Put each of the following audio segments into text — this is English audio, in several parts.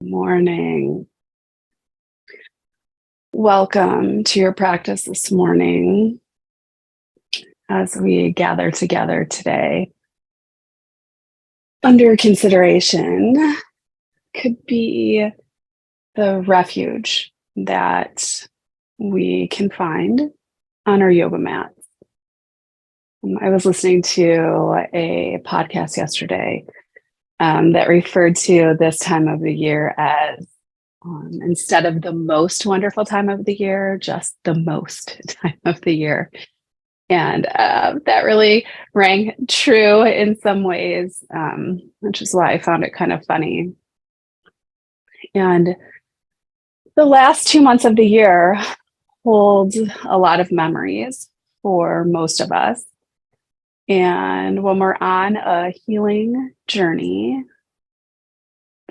Morning. Welcome to your practice this morning as we gather together today. Under consideration could be the refuge that we can find on our yoga mat. I was listening to a podcast yesterday that referred to this time of the year as instead of the most wonderful time of the year, just the most time of the year. And that really rang true in some ways, which is why I found it kind of funny. And the last 2 months of the year hold a lot of memories for most of us. And when we're on a healing journey,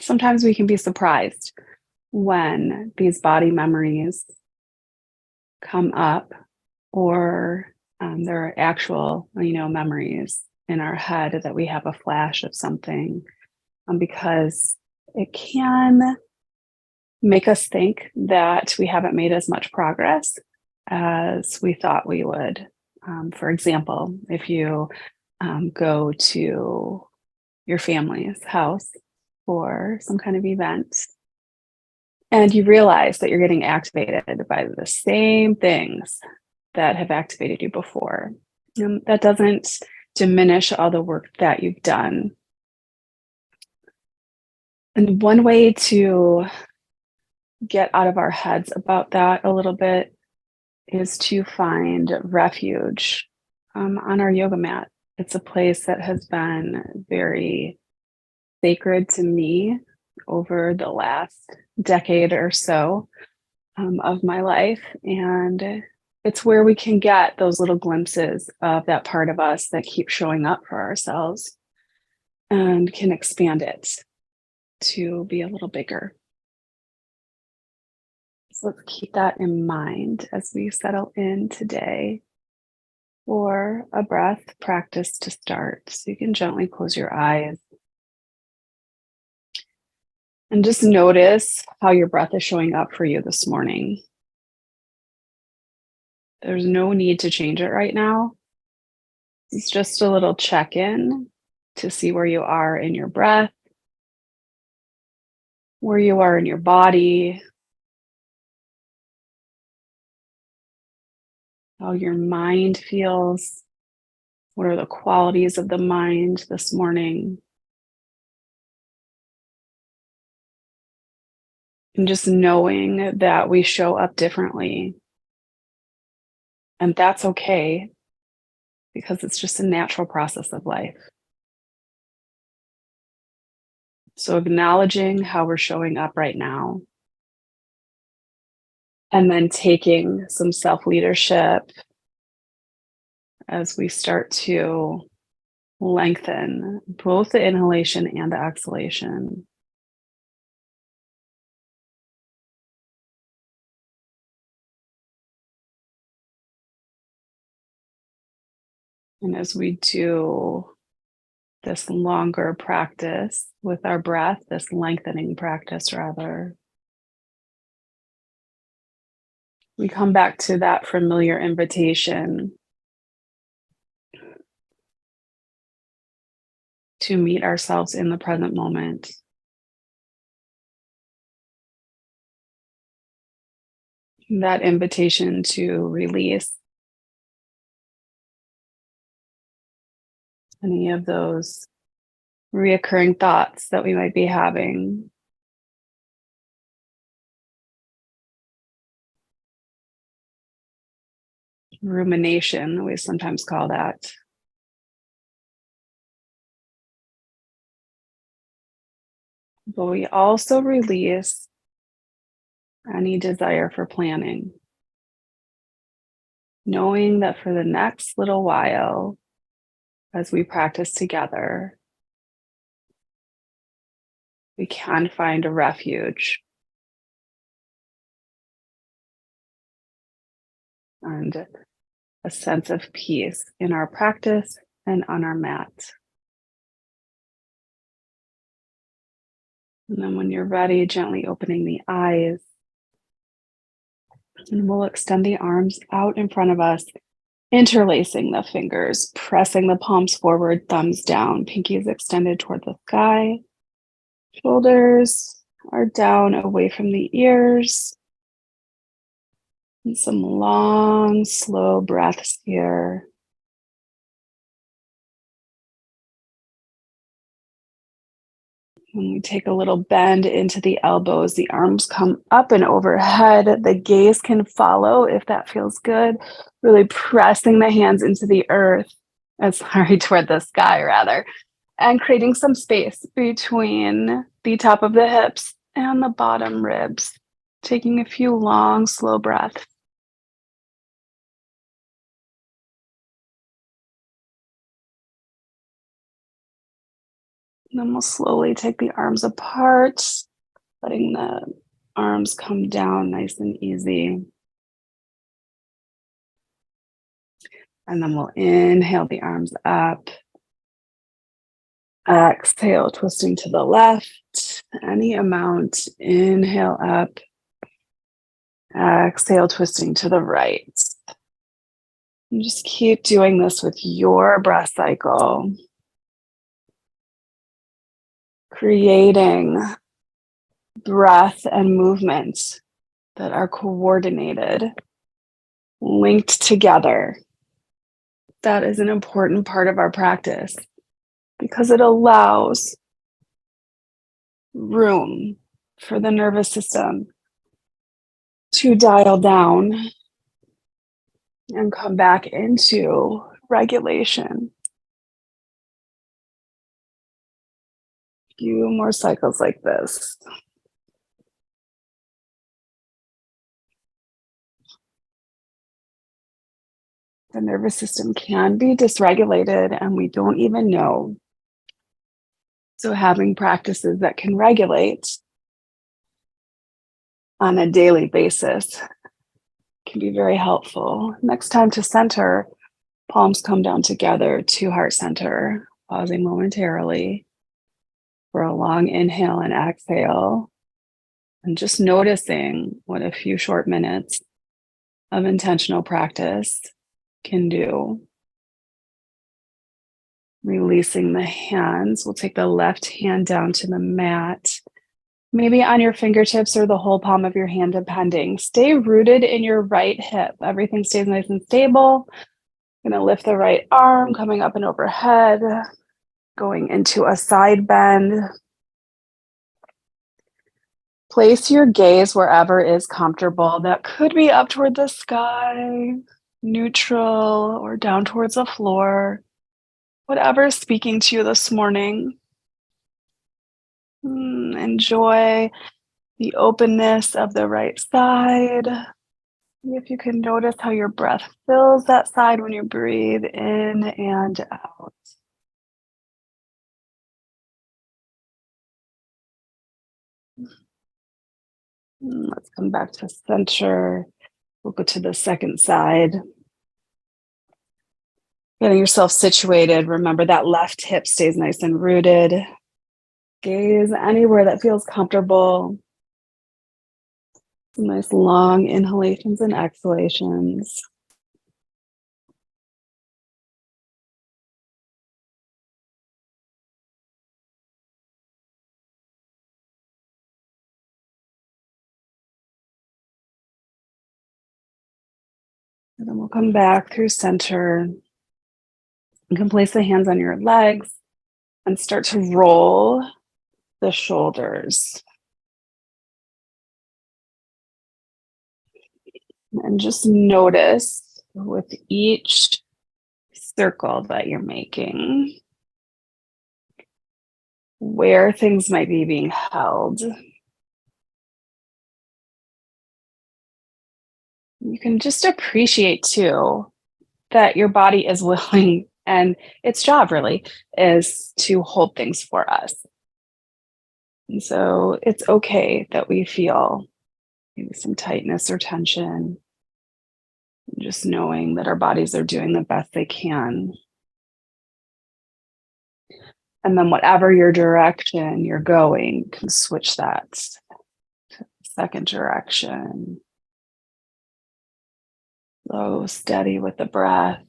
sometimes we can be surprised when these body memories come up, or there are actual, memories in our head that we have a flash of something, because it can make us think that we haven't made as much progress as we thought we would. For example, if you go to your family's house for some kind of event, and you realize that you're getting activated by the same things that have activated you before. That doesn't diminish all the work that you've done. And one way to get out of our heads about that a little bit is to find refuge on our yoga mat. It's a place that has been very sacred to me over the last decade or so of my life. And it's where we can get those little glimpses of that part of us that keeps showing up for ourselves and can expand it to be a little bigger. So let's keep that in mind as we settle in today for a breath practice to start. So you can gently close your eyes and just notice how your breath is showing up for you this morning. There's no need to change it right now. It's just a little check-in to see where you are in your breath, where you are in your body, how your mind feels. What are the qualities of the mind this morning? And just knowing that we show up differently. And that's okay, because it's just a natural process of life. So acknowledging how we're showing up right now, and then taking some self-leadership as we start to lengthen both the inhalation and the exhalation. And as we do this longer practice with our breath, this lengthening practice rather, we come back to that familiar invitation to meet ourselves in the present moment. That invitation to release any of those reoccurring thoughts that we might be having. Rumination, we sometimes call that. But we also release any desire for planning, knowing that for the next little while, as we practice together, we can find a refuge and a sense of peace in our practice and on our mat. And then when you're ready, gently opening the eyes. And we'll extend the arms out in front of us, interlacing the fingers, pressing the palms forward, thumbs down, pinkies extended toward the sky. Shoulders are down away from the ears. And some long, slow breaths here. When we take a little bend into the elbows, the arms come up and overhead. The gaze can follow if that feels good. Really pressing the hands into the earth, toward the sky rather, and creating some space between the top of the hips and the bottom ribs. Taking a few long, slow breaths. And then we'll slowly take the arms apart, letting the arms come down nice and easy. And then we'll inhale the arms up. Exhale, twisting to the left, any amount. Inhale up. Exhale, twisting to the right. And just keep doing this with your breath cycle. Creating breath and movement that are coordinated, linked together. That is an important part of our practice because it allows room for the nervous system to dial down and come back into regulation. A few more cycles like this. The nervous system can be dysregulated and we don't even know. So having practices that can regulate on a daily basis can be very helpful. Next time to center, palms come down together to heart center, pausing momentarily for a long inhale and exhale, and just noticing what a few short minutes of intentional practice can do. Releasing the hands, we'll take the left hand down to the mat, maybe on your fingertips or the whole palm of your hand, depending. Stay rooted in your right hip. Everything stays nice and stable. I'm going to lift the right arm, coming up and overhead, going into a side bend. Place your gaze wherever is comfortable. That could be up toward the sky, neutral, or down towards the floor. Whatever is speaking to you this morning. Enjoy the openness of the right side. See if you can notice how your breath fills that side when you breathe in and out. Let's come back to center. We'll go to the second side. Getting yourself situated. Remember that left hip stays nice and rooted. Gaze anywhere that feels comfortable. Some nice long inhalations and exhalations. And then we'll come back through center. You can place the hands on your legs and start to roll the shoulders. And just notice with each circle that you're making where things might be being held. You can just appreciate too that your body is willing, and its job really is to hold things for us. And so it's okay that we feel maybe some tightness or tension, just knowing that our bodies are doing the best they can. And then whatever your direction you're going, you can switch that to the second direction. Slow, steady with the breath.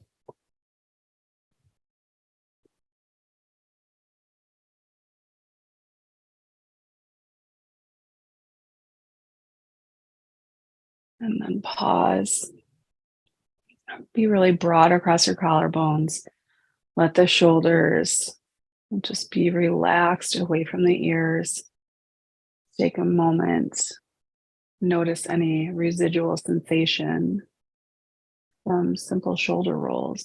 And then pause. Be really broad across your collarbones. Let the shoulders just be relaxed away from the ears. Take a moment. Notice any residual sensation from simple shoulder rolls.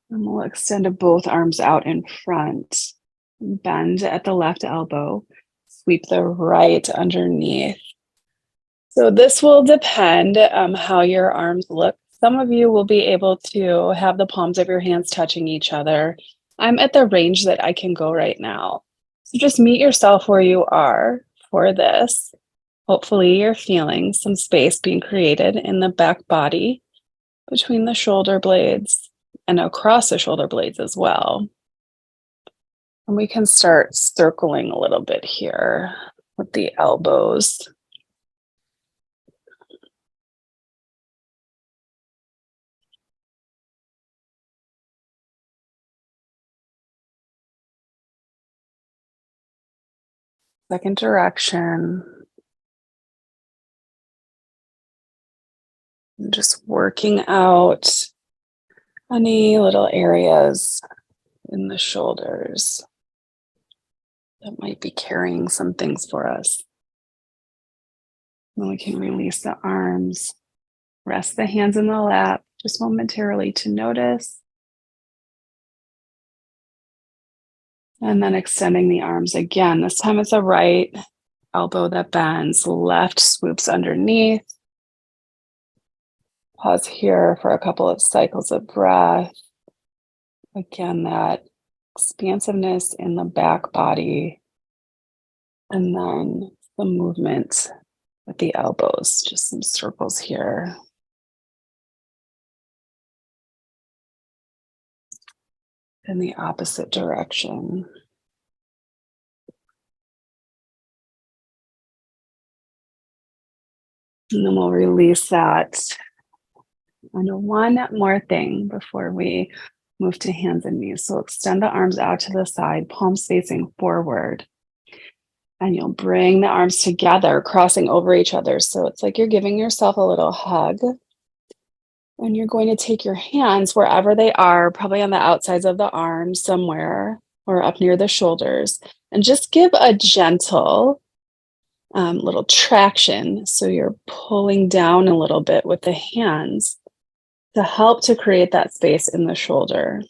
And we'll extend both arms out in front. Bend at the left elbow. Sweep the right underneath. So this will depend how your arms look. Some of you will be able to have the palms of your hands touching each other. I'm at the range that I can go right now. So just meet yourself where you are for this. Hopefully you're feeling some space being created in the back body between the shoulder blades and across the shoulder blades as well. And we can start circling a little bit here with the elbows. Second direction. And just working out any little areas in the shoulders that might be carrying some things for us. Then we can release the arms, rest the hands in the lap just momentarily to notice. And then extending the arms again. This time it's a right elbow that bends, left swoops underneath. Pause here for a couple of cycles of breath. Again, that expansiveness in the back body. And then the movement with the elbows, just some circles here. In the opposite direction. And then we'll release that. And one more thing before we move to hands and knees. So extend the arms out to the side, palms facing forward. And you'll bring the arms together, crossing over each other. So it's like you're giving yourself a little hug. And you're going to take your hands wherever they are, probably on the outsides of the arms somewhere, or up near the shoulders, and just give a gentle little traction. So you're pulling down a little bit with the hands to help to create that space in the shoulder.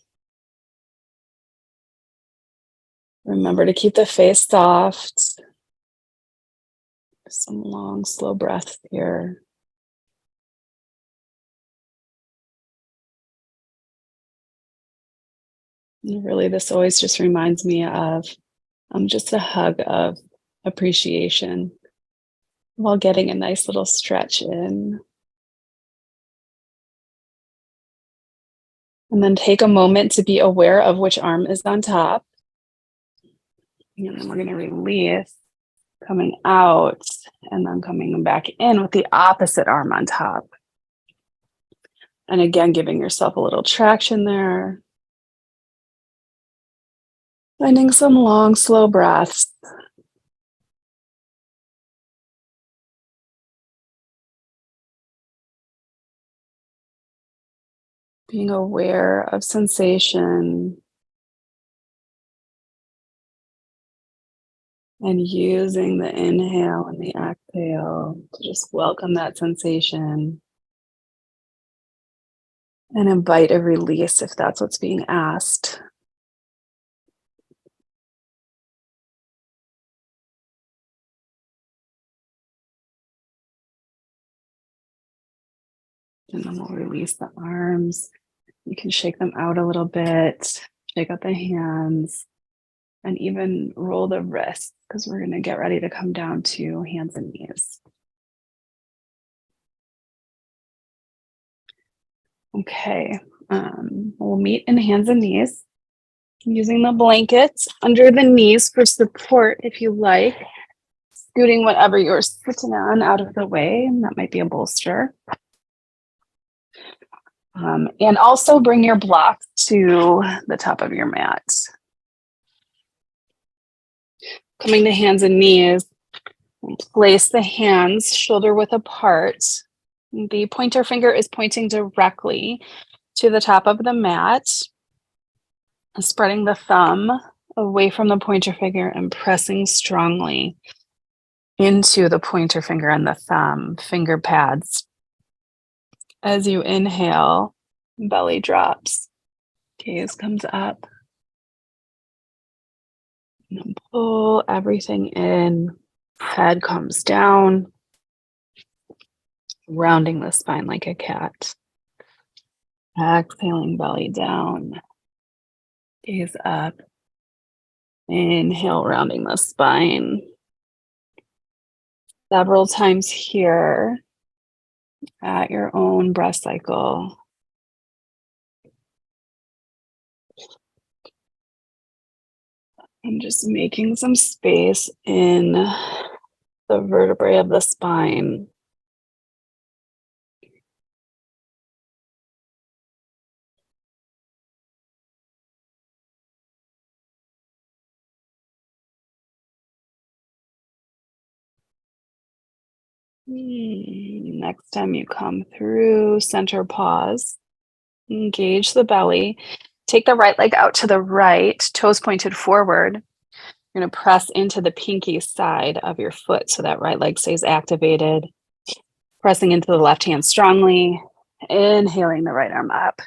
Remember to keep the face soft. Some long, slow breaths here. And really, this always just reminds me of just a hug of appreciation while getting a nice little stretch in. And then take a moment to be aware of which arm is on top. And then we're going to release, coming out, and then coming back in with the opposite arm on top. And again, giving yourself a little traction there. Finding some long, slow breaths. Being aware of sensation. And using the inhale and the exhale to just welcome that sensation. And invite a release if that's what's being asked. And then we'll release the arms. You can shake them out a little bit, shake out the hands, and even roll the wrists because we're going to get ready to come down to hands and knees. Okay, We'll meet in hands and knees, using the blanket under the knees for support if you like. Scooting whatever you're sitting on out of the way. That might be a bolster. And also bring your block to the top of your mat. Coming to hands and knees, place the hands shoulder width apart. The pointer finger is pointing directly to the top of the mat, spreading the thumb away from the pointer finger and pressing strongly into the pointer finger and the thumb, finger pads. As you inhale, belly drops, gaze comes up. And pull everything in, head comes down, rounding the spine like a cat. Exhaling, belly down, gaze up. Inhale, rounding the spine. Several times here at your own breath cycle. I'm just making some space in the vertebrae of the spine. Next time you come through, center pause. Engage the belly. Take the right leg out to the right, toes pointed forward. You're going to press into the pinky side of your foot so that right leg stays activated. Pressing into the left hand strongly. Inhaling the right arm up.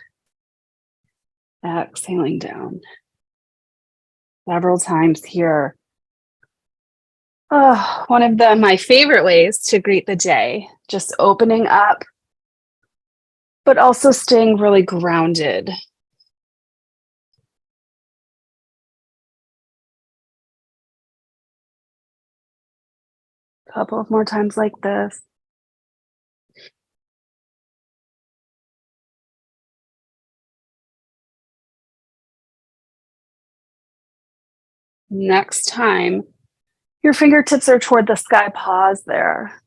Exhaling down. Several times here. One of my favorite ways to greet the day, just opening up, but also staying really grounded. A couple of more times like this. Next time, your fingertips are toward the sky. Pause there.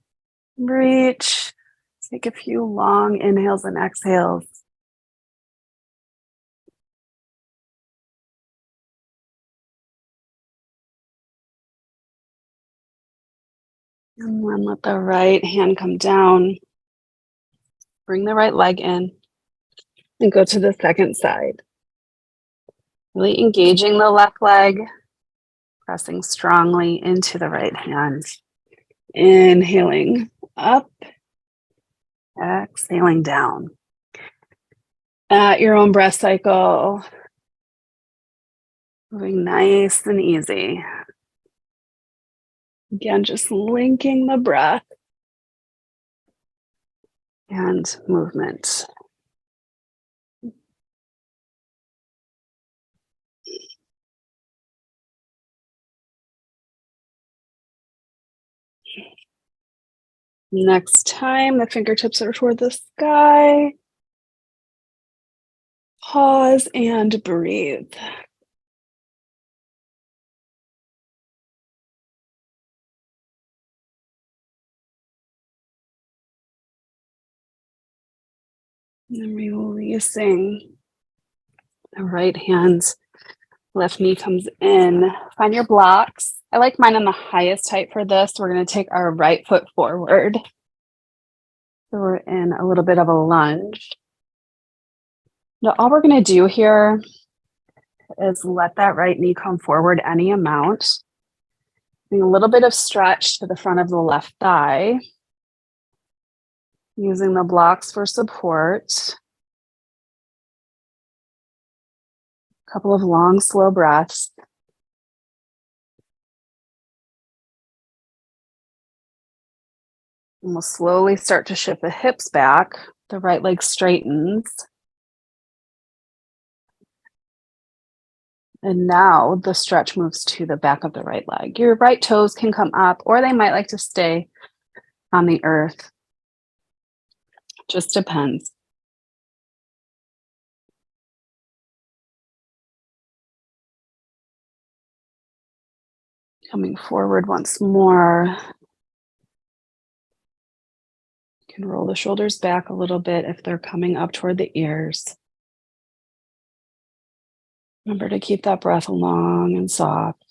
Reach. Take a few long inhales and exhales. And then let the right hand come down. Bring the right leg in and go to the second side. Really engaging the left leg, pressing strongly into the right hand. Inhaling up, exhaling down. At your own breath cycle, moving nice and easy. Again, just linking the breath and movement. Next time, the fingertips are toward the sky. Pause and breathe. And releasing the right hand, left knee comes in. Find your blocks. I like mine on the highest height for this. We're going to take our right foot forward. So we're in a little bit of a lunge. Now, all we're going to do here is let that right knee come forward any amount. Doing a little bit of stretch to the front of the left thigh. Using the blocks for support. A couple of long, slow breaths. And we'll slowly start to shift the hips back. The right leg straightens. And now the stretch moves to the back of the right leg. Your right toes can come up, or they might like to stay on the earth. Just depends. Coming forward once more. You can roll the shoulders back a little bit if they're coming up toward the ears. Remember to keep that breath long and soft.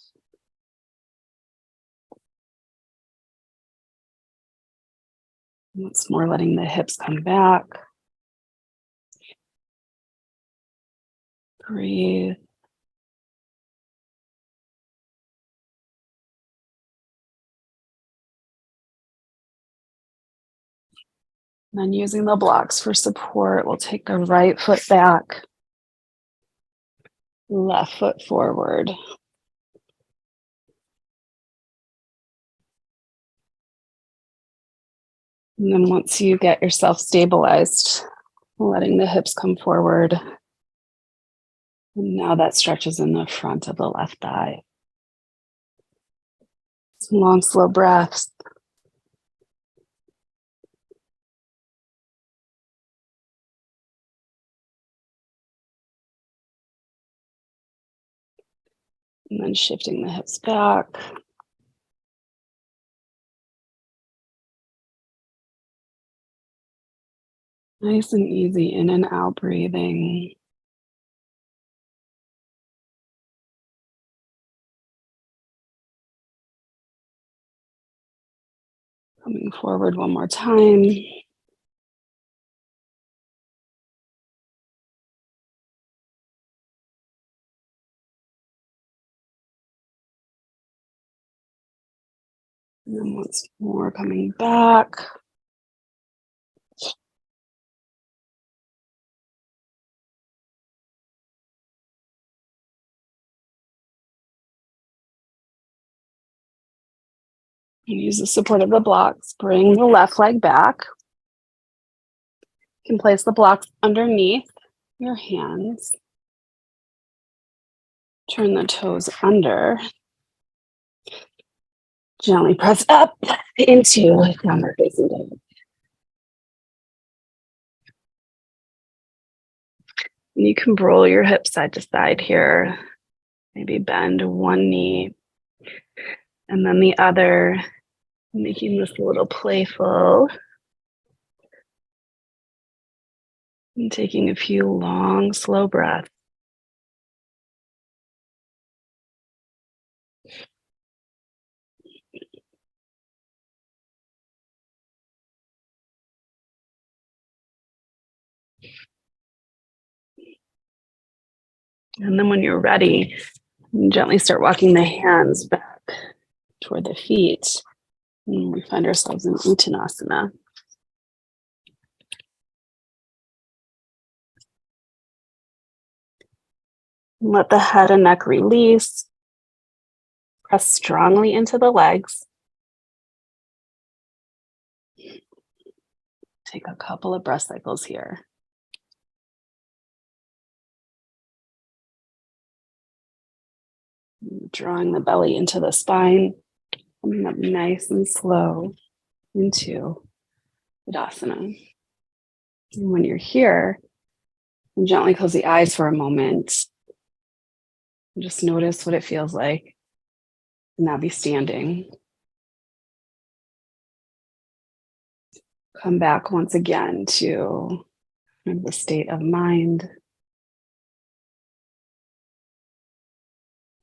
Once more, letting the hips come back. Breathe. And then using the blocks for support, we'll take the right foot back, left foot forward. And then once you get yourself stabilized, letting the hips come forward. And now that stretches in the front of the left thigh. Some long, slow breaths. And then shifting the hips back. Nice and easy in and out breathing. Coming forward one more time. And then once more coming back. And use the support of the blocks. Bring the left leg back. You can place the blocks underneath your hands. Turn the toes under. Gently press up into downward facing dog. And you can roll your hips side to side here. Maybe bend one knee and then the other, making this a little playful. And taking a few long, slow breaths. And then when you're ready, gently start walking the hands back toward the feet. And we find ourselves in Uttanasana. Let the head and neck release. Press strongly into the legs. Take a couple of breath cycles here. Drawing the belly into the spine, coming up nice and slow into Tadasana. And when you're here, gently close the eyes for a moment. And just notice what it feels like to now be standing. Come back once again to the state of mind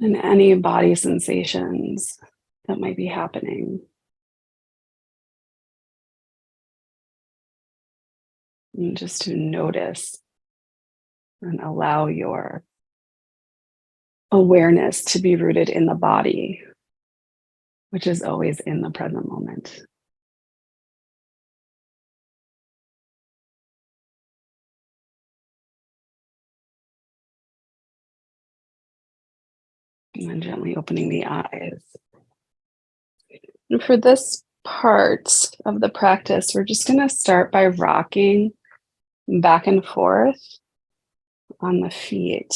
and any body sensations that might be happening. And just to notice and allow your awareness to be rooted in the body, which is always in the present moment. And then gently opening the eyes. And for this part of the practice, we're just going to start by rocking back and forth on the feet.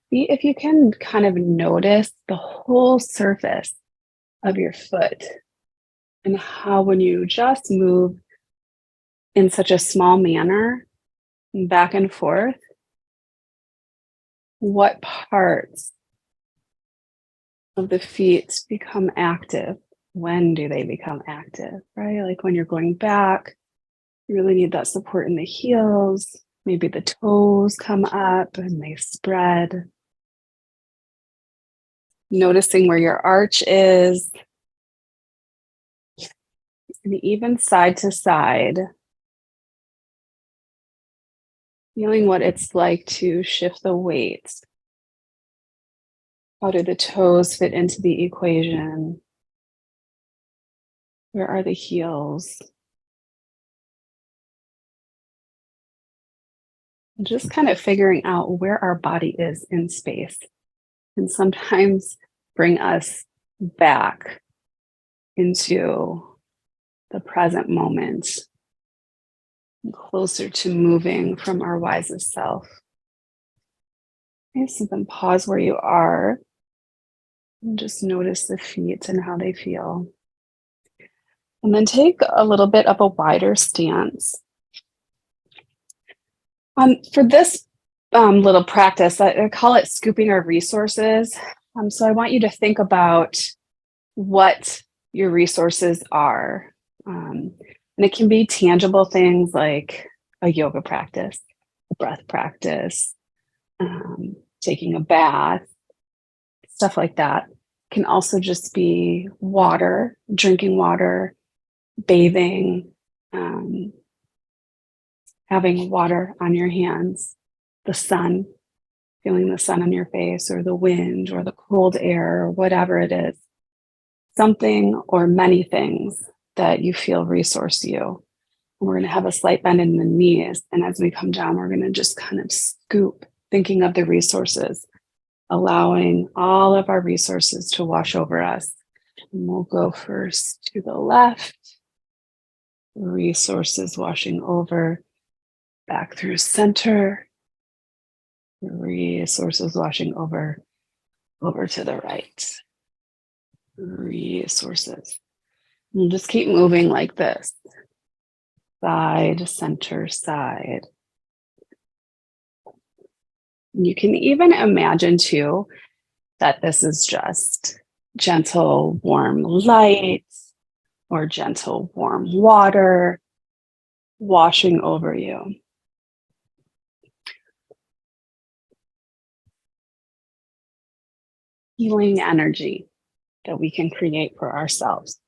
See if you can kind of notice the whole surface of your foot and how when you just move in such a small manner back and forth, what parts of the feet become active? When do they become active, right? Like when you're going back, you really need that support in the heels. Maybe the toes come up and they spread. Noticing where your arch is. And even side to side. Feeling what it's like to shift the weight. How do the toes fit into the equation? Where are the heels? Just kind of figuring out where our body is in space can sometimes bring us back into the present moment, closer to moving from our wisest self. Okay, so then pause where you are and just notice the feet and how they feel. And then take a little bit of a wider stance. For this little practice, I call it scooping our resources. So I want you to think about what your resources are. And it can be tangible things like a yoga practice, a breath practice, taking a bath, stuff like that. It can also just be water, drinking water, bathing, having water on your hands, the sun, feeling the sun on your face, or the wind, or the cold air, or whatever it is. Something or many things that you feel resource you. We're going to have a slight bend in the knees. And as we come down, we're going to just kind of scoop, thinking of the resources, allowing all of our resources to wash over us. And we'll go first to the left, resources washing over, back through center, resources washing over to the right. Resources. And just keep moving like this. Side, center, side. You can even imagine too that this is just gentle, warm light or gentle, warm water washing over you. Healing energy that we can create for ourselves.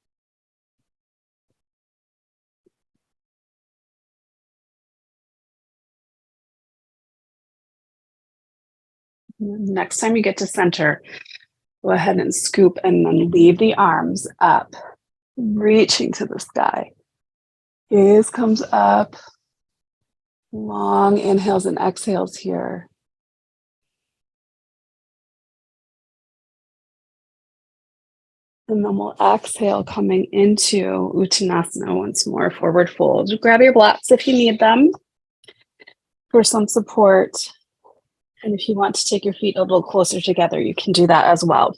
Next time you get to center, go ahead and scoop and then leave the arms up, reaching to the sky. Gaze comes up. Long inhales and exhales here. And then we'll exhale, coming into Uttanasana once more, forward fold. Grab your blocks if you need them for some support. And if you want to take your feet a little closer together, you can do that as well.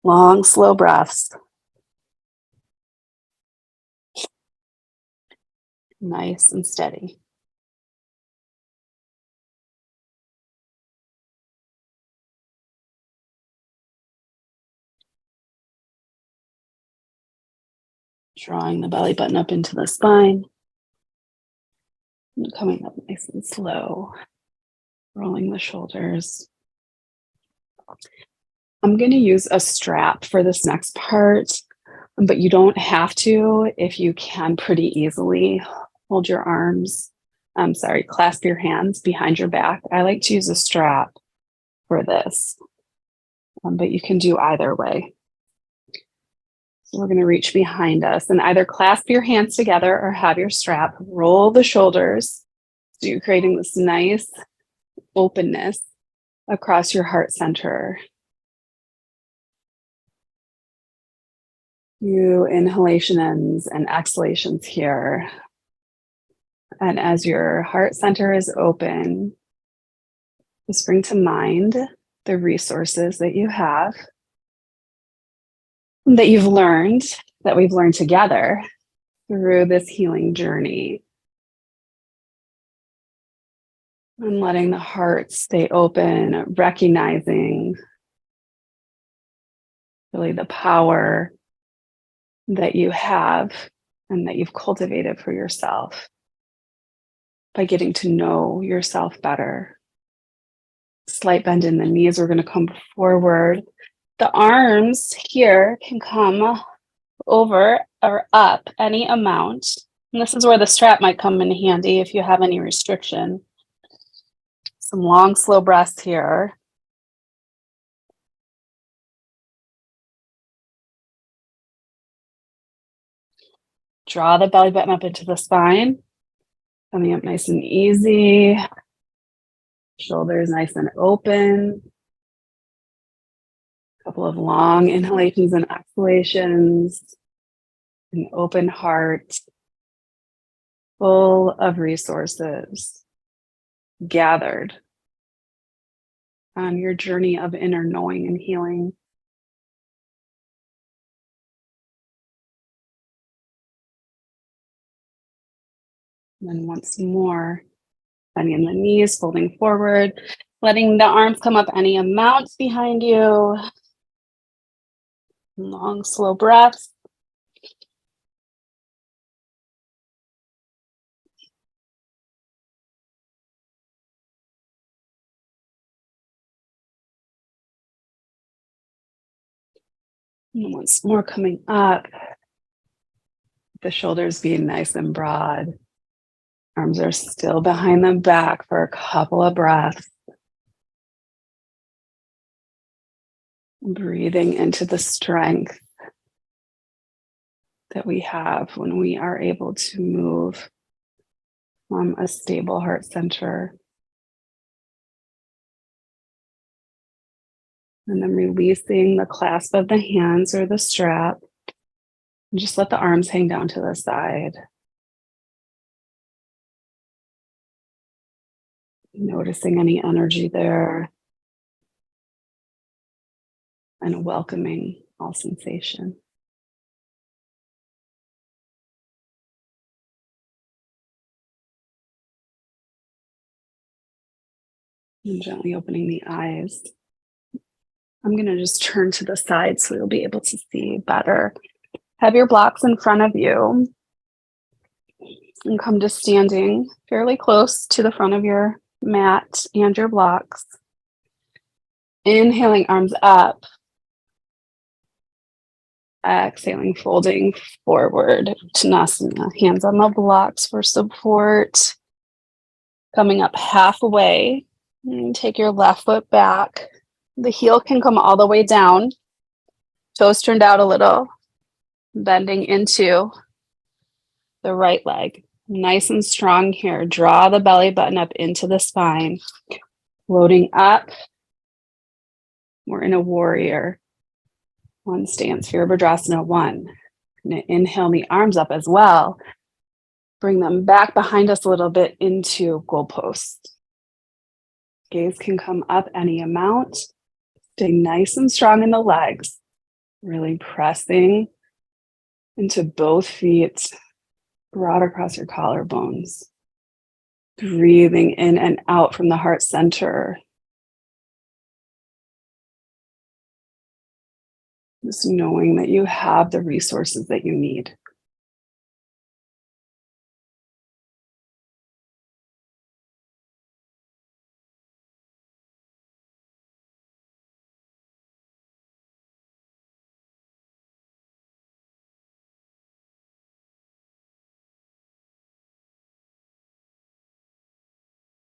Long, slow breaths. Nice and steady. Drawing the belly button up into the spine. And coming up nice and slow. Rolling the shoulders. I'm going to use a strap for this next part, but you don't have to if you can pretty easily. Hold your arms, clasp your hands behind your back. I like to use a strap for this, but you can do either way. So we're going to reach behind us and either clasp your hands together or have your strap, roll the shoulders. So you're creating this nice openness across your heart center. Few inhalations and exhalations here. And as your heart center is open, just bring to mind the resources that you have, that you've learned, that we've learned together through this healing journey. And letting the heart stay open, recognizing really the power that you have and that you've cultivated for yourself by getting to know yourself better. Slight bend in the knees. We're going to come forward. The arms here can come over or up any amount. And this is where the strap might come in handy if you have any restriction. Some long, slow breaths here. Draw the belly button up into the spine. Coming up nice and easy. Shoulders nice and open. A couple of long inhalations and exhalations. An open heart, full of resources gathered on your journey of inner knowing and healing. And then once more, bending in the knees, folding forward, letting the arms come up any amount behind you. Long, slow breaths. And once more coming up, the shoulders being nice and broad. Arms are still behind the back for a couple of breaths. Breathing into the strength that we have when we are able to move from a stable heart center. And then releasing the clasp of the hands or the strap. And just let the arms hang down to the side. Noticing any energy there. And welcoming all sensation. And gently opening the eyes. I'm going to just turn to the side so you'll be able to see better. Have your blocks in front of you. And come to standing fairly close to the front of your mat and your blocks. Inhaling, arms up. Exhaling, folding forward. Uttanasana. Hands on the blocks for support. Coming up halfway. And take your left foot back. The heel can come all the way down. Toes turned out a little. Bending into the right leg. Nice and strong here. Draw the belly button up into the spine. Floating up. We're in a warrior. One stance, Virabhadrasana 1. And inhale the arms up as well. Bring them back behind us a little bit into goalpost. Gaze can come up any amount. Stay nice and strong in the legs. Really pressing into both feet, broad across your collarbones. Breathing in and out from the heart center. Just knowing that you have the resources that you need.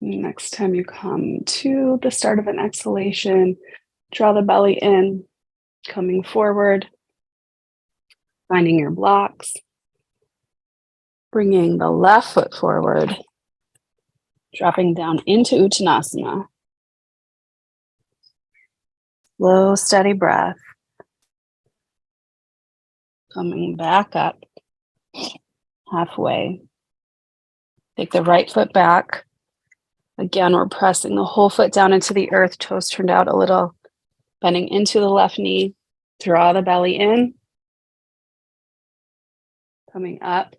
Next time you come to the start of an exhalation, draw the belly in, coming forward, finding your blocks, bringing the left foot forward, dropping down into Uttanasana. Slow, steady breath. Coming back up, halfway. Take the right foot back. Again, we're pressing the whole foot down into the earth, toes turned out a little, bending into the left knee. Draw the belly in. Coming up,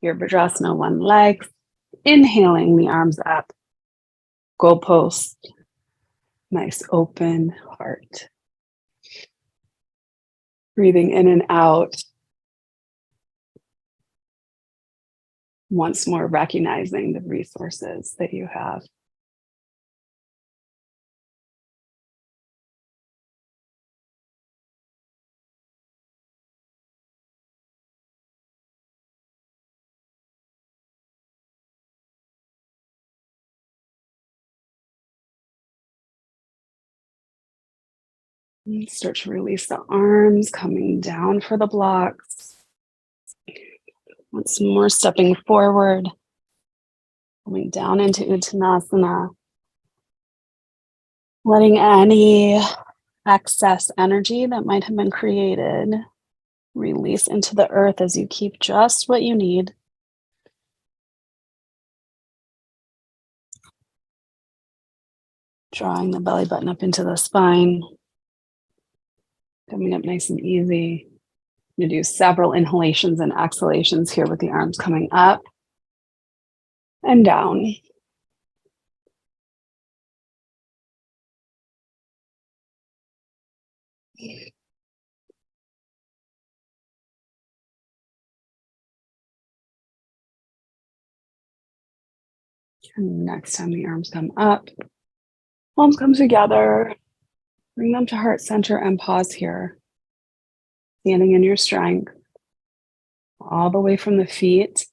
Virabhadrasana 1 leg. Inhaling the arms up. Goalpost. Nice open heart. Breathing in and out. Once more, recognizing the resources that you have. And start to release the arms, coming down for the blocks. Once more, stepping forward, coming down into Uttanasana. Letting any excess energy that might have been created release into the earth as you keep just what you need. Drawing the belly button up into the spine. Coming up nice and easy. I'm going to do several inhalations and exhalations here with the arms coming up and down. And next time the arms come up, palms come together. Bring them to heart center and pause here. Standing in your strength, all the way from the feet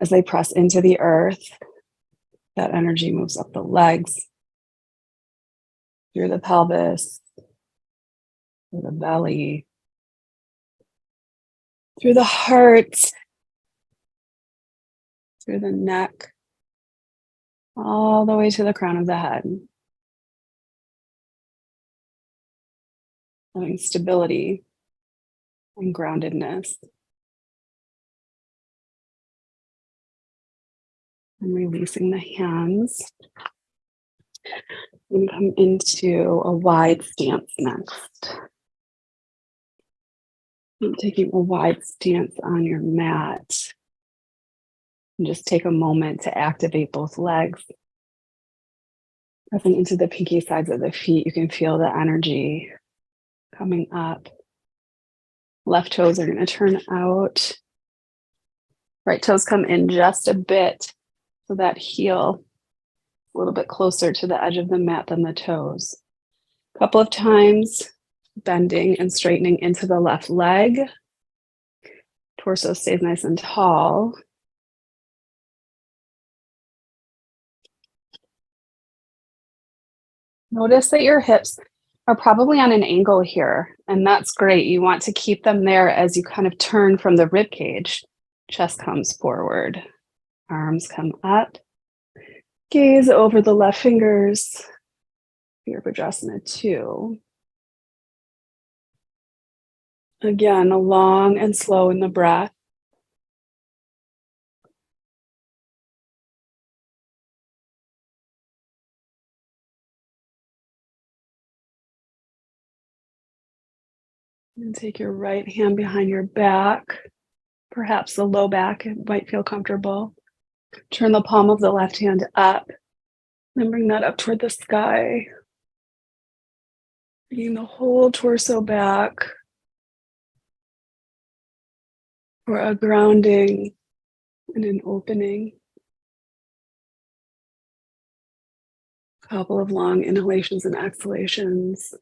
as they press into the earth. That energy moves up the legs, through the pelvis, through the belly, through the heart, through the neck, all the way to the crown of the head. Having stability and groundedness. And releasing the hands. And come into a wide stance next. And taking a wide stance on your mat. And just take a moment to activate both legs. Pressing into the pinky sides of the feet, you can feel the energy coming up. Left toes are going to turn out. Right toes come in just a bit so that heel a little bit closer to the edge of the mat than the toes. A couple of times, bending and straightening into the left leg. Torso stays nice and tall. Notice that your hips are probably on an angle here, and that's great. You want to keep them there as you kind of turn from the rib cage. Chest comes forward, arms come up. Gaze over the left fingers. Virabhadrasana 2. Again, long and slow in the breath. And take your right hand behind your back, perhaps the low back, it might feel comfortable. Turn the palm of the left hand up, then bring that up toward the sky. Bringing the whole torso back for a grounding and an opening. A couple of long inhalations and exhalations.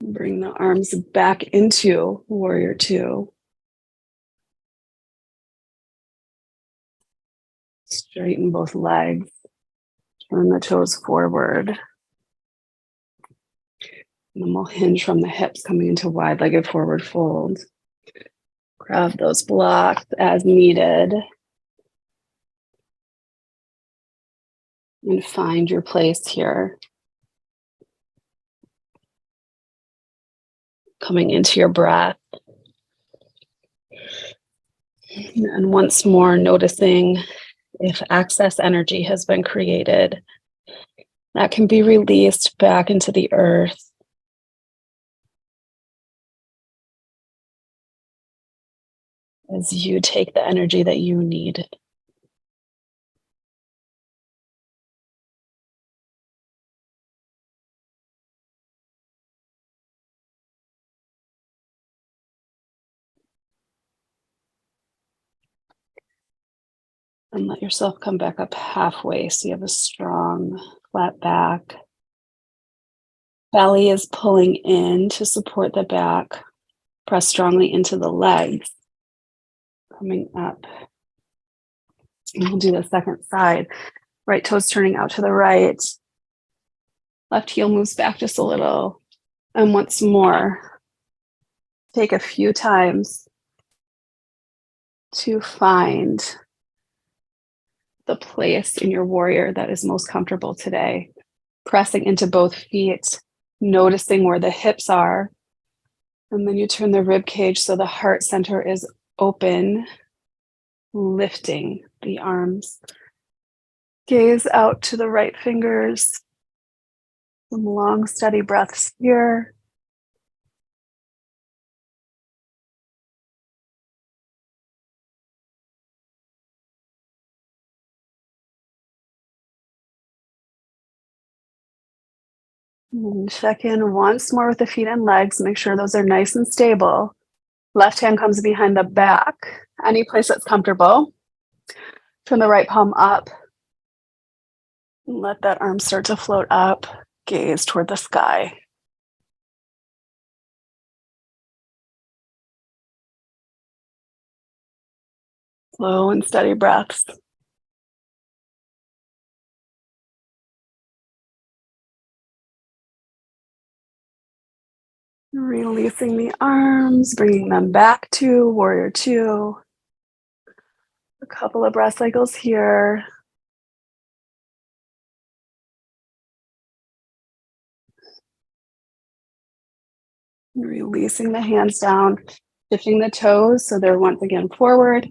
Bring the arms back into Warrior 2. Straighten both legs. Turn the toes forward. And then we'll hinge from the hips, coming into wide-legged forward fold. Grab those blocks as needed. And find your place here. Coming into your breath. And once more, noticing if excess energy has been created, that can be released back into the earth. As you take the energy that you need. And let yourself come back up halfway so you have a strong, flat back. Belly is pulling in to support the back. Press strongly into the legs. Coming up. And we'll do the second side. Right toes turning out to the right. Left heel moves back just a little. And once more, take a few times to find the place in your warrior that is most comfortable today. Pressing into both feet, noticing where the hips are. And then you turn the rib cage so the heart center is open, lifting the arms. Gaze out to the right fingers. Some long, steady breaths here. And check in once more with the feet and legs. Make sure those are nice and stable. Left hand comes behind the back. Any place that's comfortable. Turn the right palm up. And let that arm start to float up. Gaze toward the sky. Slow and steady breaths. Releasing the arms, bringing them back to warrior two. A couple of breath cycles here. Releasing the hands down, shifting the toes so they're once again forward.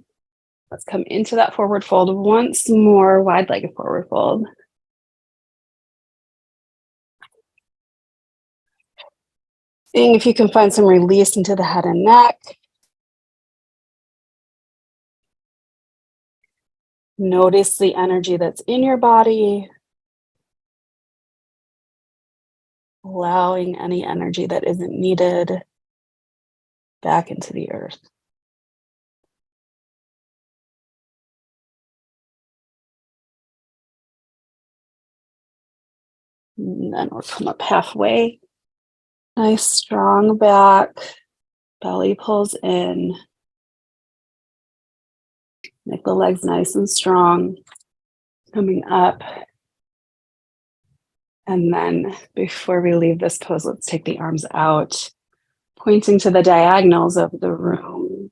Let's come into that forward fold once more, wide-legged forward fold. Seeing if you can find some release into the head and neck. Notice the energy that's in your body. Allowing any energy that isn't needed back into the earth. And then we'll come up halfway. Nice strong back. Belly pulls in. Make the legs nice and strong. Coming up. And then before we leave this pose, let's take the arms out, pointing to the diagonals of the room.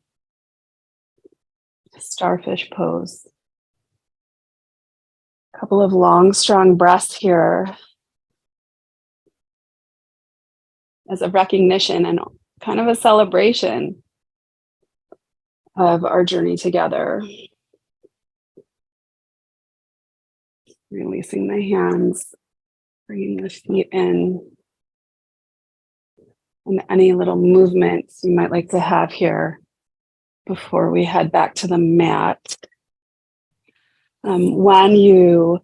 Starfish pose. A couple of long, strong breaths here as a recognition and kind of a celebration of our journey together. Releasing the hands, bringing the feet in, and any little movements you might like to have here before we head back to the mat. When you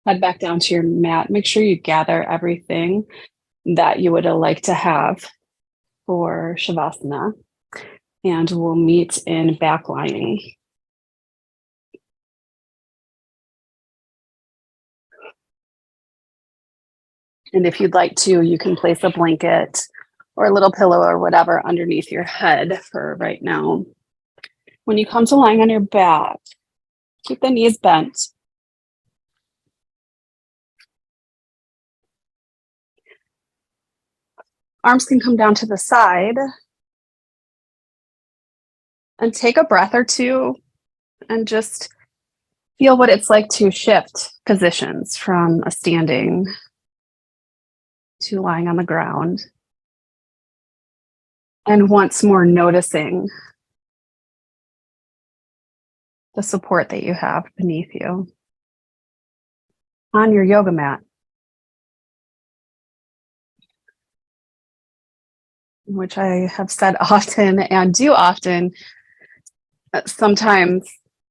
head back down to your mat, make sure you gather everything that you would like to have for Shavasana, and we'll meet in backlining. And if you'd like to, you can place a blanket or a little pillow or whatever underneath your head for right now. When you come to lying on your back, keep the knees bent. Arms can come down to the side. And take a breath or two and just feel what it's like to shift positions from a standing to lying on the ground. And once more noticing the support that you have beneath you on your yoga mat. Which I have said often and do often. Sometimes,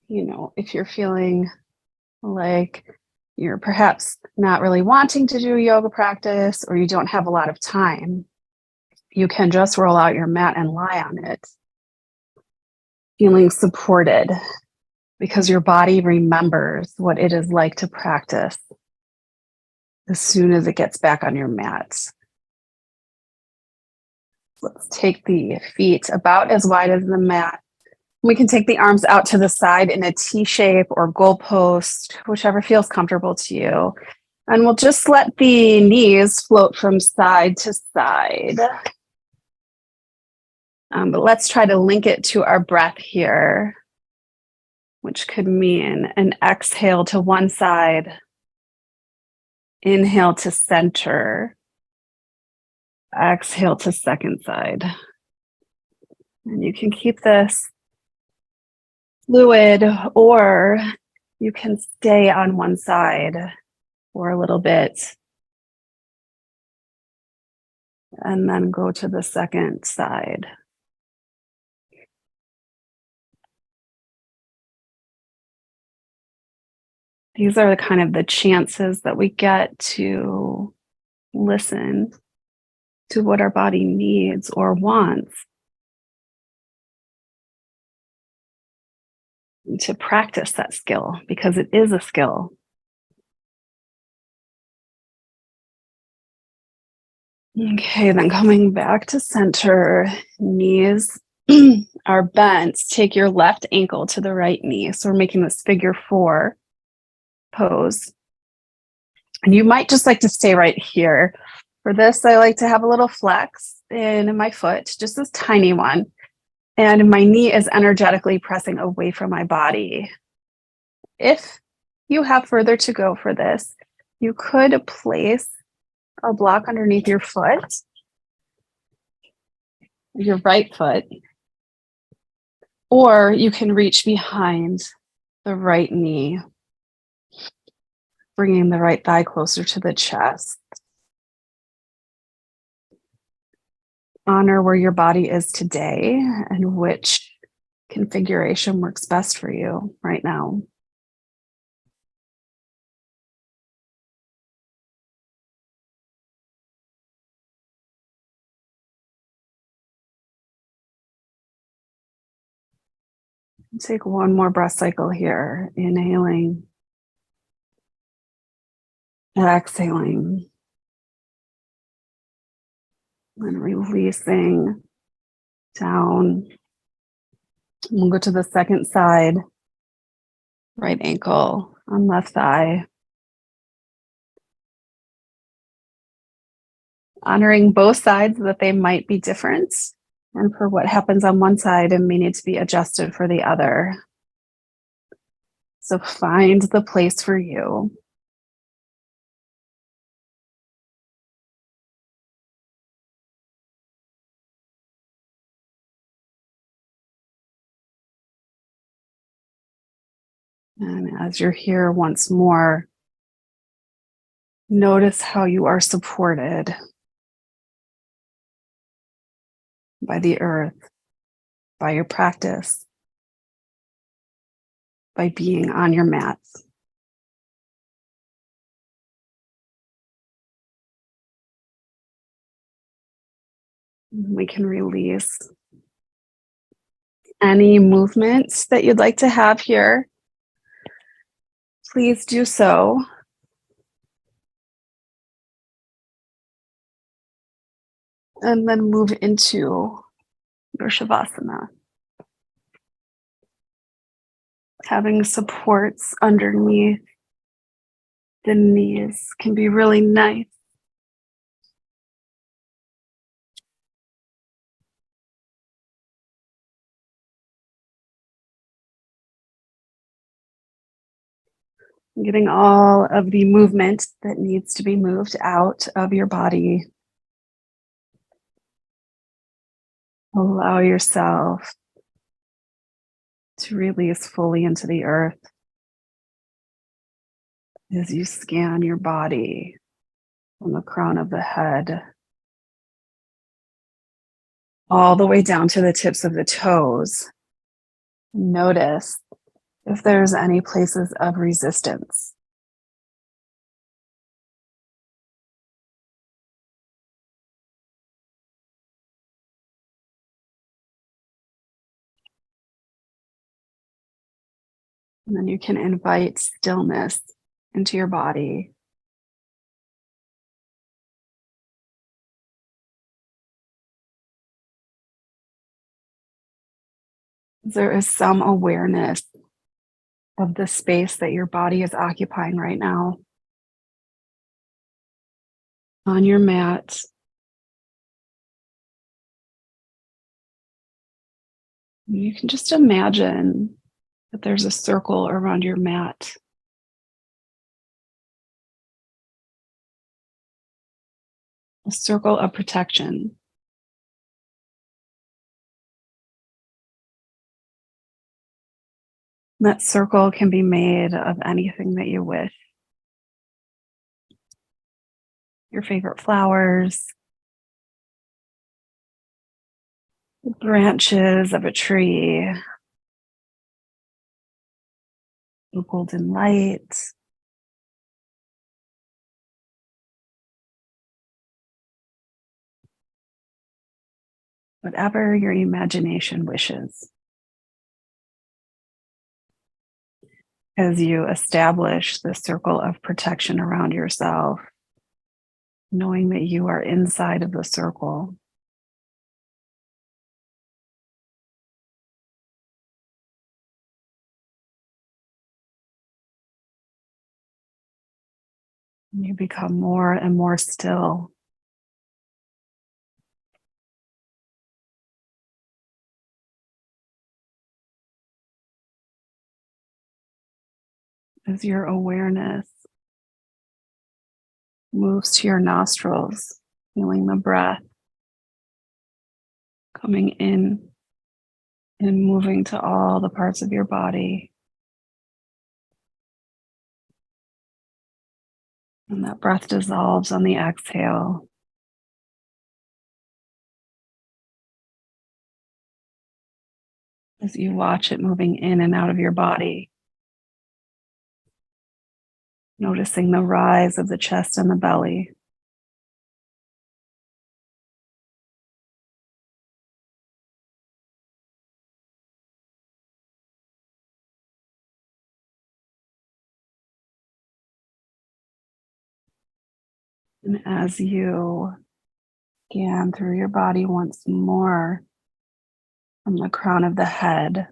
if you're feeling like you're perhaps not really wanting to do yoga practice or you don't have a lot of time, you can just roll out your mat and lie on it, feeling supported because your body remembers what it is like to practice as soon as it gets back on your mats. Let's take the feet about as wide as the mat. We can take the arms out to the side in a T shape or goalpost, whichever feels comfortable to you. And we'll just let the knees float from side to side. But let's try to link it to our breath here, which could mean an exhale to one side, inhale to center, exhale to second side. And you can keep this fluid, or you can stay on one side for a little bit and then go to the second side. These are the kind of the chances that we get to listen to what our body needs or wants, to practice that skill, because it is a skill. Okay, then coming back to center, knees are bent. Take your left ankle to the right knee. So we're making this figure 4 pose. And you might just like to stay right here. For this, I like to have a little flex in my foot, just this tiny one. And my knee is energetically pressing away from my body. If you have further to go for this, you could place a block underneath your foot, your right foot, or you can reach behind the right knee, bringing the right thigh closer to the chest. Honor where your body is today and which configuration works best for you right now. Take one more breath cycle here. Inhaling, exhaling, and releasing down. We'll go to the second side. Right ankle on left thigh. Honoring both sides that they might be different, and for what happens on one side and may need to be adjusted for the other. So find the place for you. And as you're here once more, notice how you are supported by the earth, by your practice, by being on your mats. We can release any movements that you'd like to have here. Please do so. And then move into your Shavasana. Having supports underneath the knees can be really nice. Getting all of the movement that needs to be moved out of your body. Allow yourself to release fully into the earth as you scan your body from the crown of the head all the way down to the tips of the toes. Notice if there's any places of resistance. And then you can invite stillness into your body. There is some awareness of the space that your body is occupying right now on your mat. You can just imagine that there's a circle around your mat, a circle of protection. That circle can be made of anything that you wish. Your favorite flowers, the branches of a tree, the golden light, whatever your imagination wishes. As you establish the circle of protection around yourself, knowing that you are inside of the circle. You become more and more still as your awareness moves to your nostrils, feeling the breath coming in and moving to all the parts of your body. And that breath dissolves on the exhale. As you watch it moving in and out of your body, noticing the rise of the chest and the belly. And as you scan through your body once more, from the crown of the head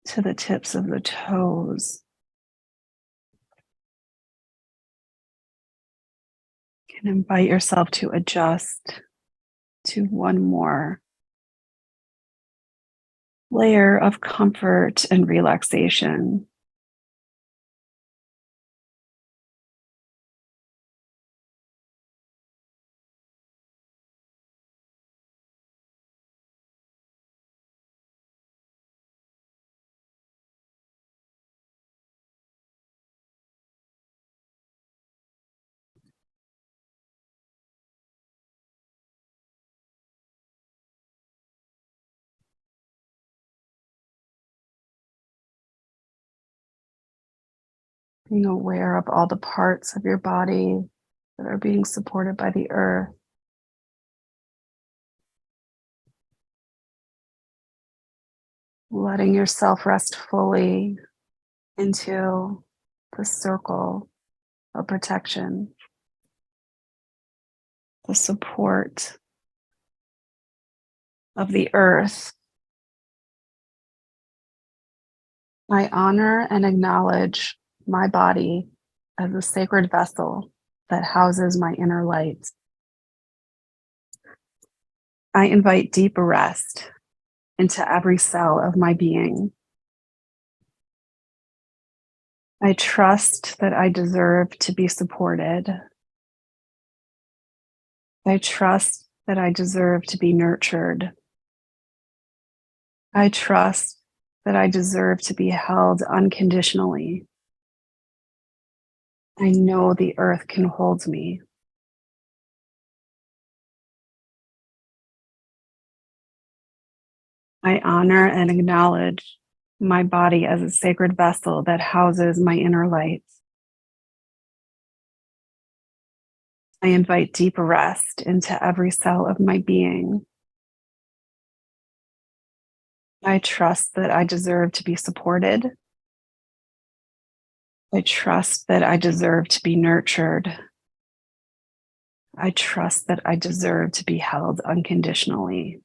to the tips of the toes, you can invite yourself to adjust to one more layer of comfort and relaxation. Being aware of all the parts of your body that are being supported by the earth. Letting yourself rest fully into the circle of protection, the support of the earth. I honor and acknowledge my body as a sacred vessel that houses my inner light. I invite deep rest into every cell of my being. I trust that I deserve to be supported. I trust that I deserve to be nurtured. I trust that I deserve to be held unconditionally. I know the earth can hold me. I honor and acknowledge my body as a sacred vessel that houses my inner light. I invite deep rest into every cell of my being. I trust that I deserve to be supported. I trust that I deserve to be nurtured. I trust that I deserve to be held unconditionally.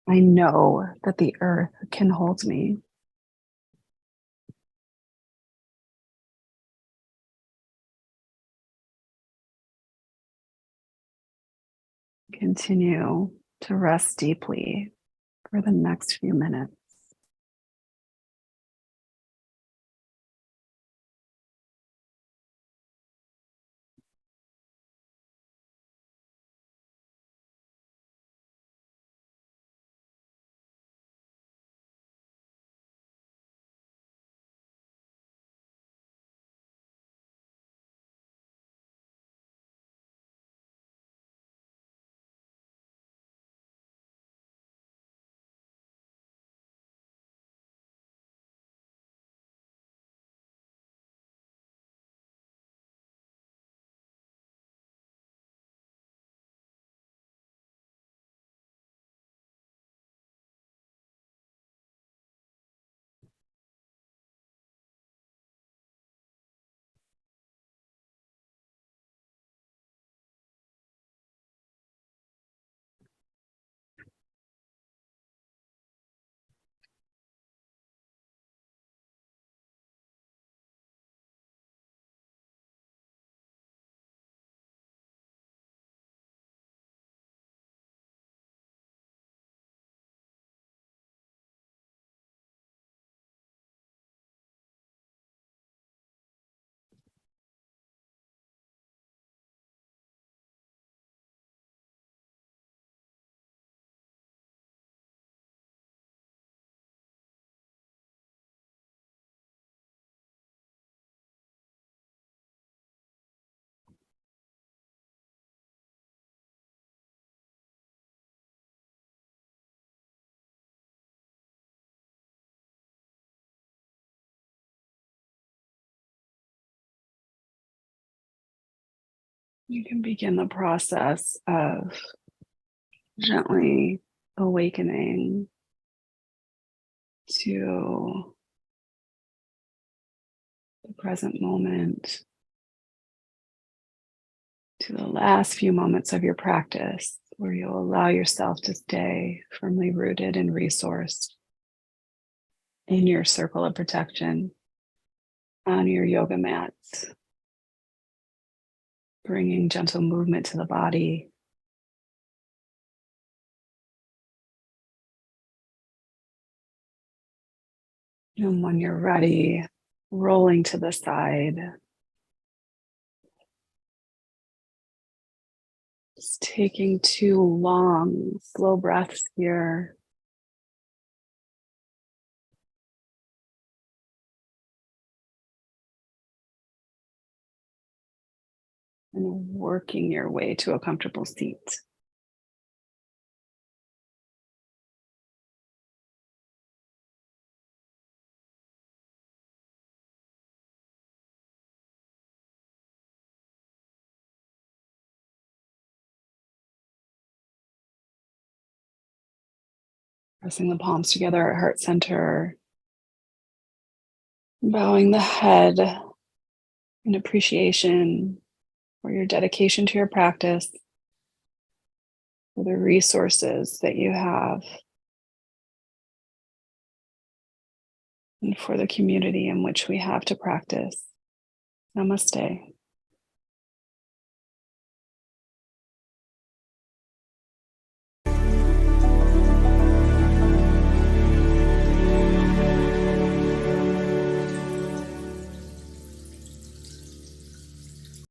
I know that the earth can hold me. Continue to rest deeply for the next few minutes. You can begin the process of gently awakening to the present moment, to the last few moments of your practice, where you'll allow yourself to stay firmly rooted and resourced in your circle of protection on your yoga mats, bringing gentle movement to the body. And when you're ready, rolling to the side. Just taking 2 long, slow breaths here. And working your way to a comfortable seat. Pressing the palms together at heart center. Bowing the head in appreciation for your dedication to your practice, for the resources that you have, and for the community in which we have to practice. Namaste.